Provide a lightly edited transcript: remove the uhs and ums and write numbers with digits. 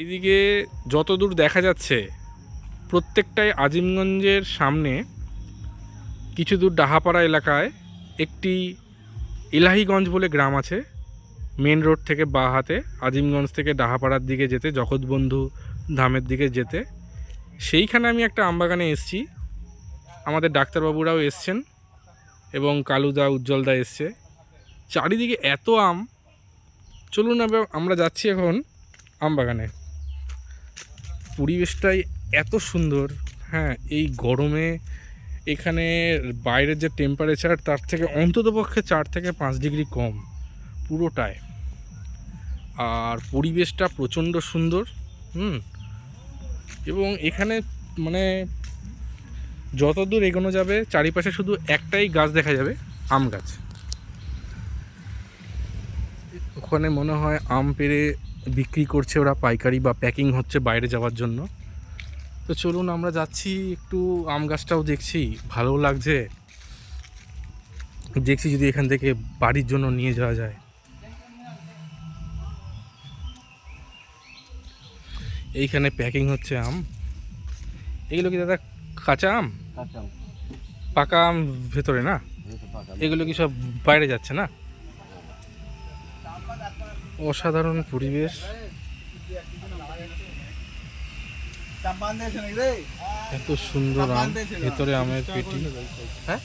এইদিকে যতদূর দেখা যাচ্ছে প্রত্যেকটাই আজিমগঞ্জের সামনে কিছু দূর ডাহাপাড়া এলাকায় একটি ইলাহিগঞ্জ বলে গ্রাম আছে। মেন রোড থেকে বাঁ হাতে আজিমগঞ্জ থেকে ডাহাপাড়ার দিকে যেতে, জগৎবন্ধু ধামের দিকে যেতে, সেইখানে আমি একটা আমবাগানে এসেছি। আমাদের ডাক্তারবাবুরাও এসছেন এবং কালুদা উজ্জ্বলদা এসছে। চারিদিকে এত আম, চলুন আমরা যাচ্ছি এখন আমবাগানে। পরিবেশটাই এত সুন্দর। হ্যাঁ, এই গরমে এখানে বাইরের যে টেম্পারেচার তার থেকে অন্ততপক্ষে 4 থেকে 5 ডিগ্রি কম পুরোটায়। আর পরিবেশটা প্রচণ্ড সুন্দর। এবং এখানে মানে যতদূর এগোনো যাবে চারিপাশে শুধু একটাই গাছ দেখা যাবে, আম গাছ। ওখানে মনে হয় আম পেড়ে বিক্রি করছে ওরা, পাইকারি বা প্যাকিং হচ্ছে বাইরে যাওয়ার জন্য। তো চলুন আমরা যাচ্ছি, একটু আম গাছটাও দেখছি, ভালো লাগছে। দেখছি যদি এখান থেকে বাড়ির জন্য নিয়ে যাওয়া যায়। এইখানে প্যাকিং হচ্ছে আম। এগুলো কি দাদা কাঁচা আম? পাকা আম ভেতরে না? এগুলো কি সব বাইরে যাচ্ছে না? অসাধারণ পরিবেশ, এত সুন্দর আম, ভেতরে আমের পেটি। হ্যাঁ,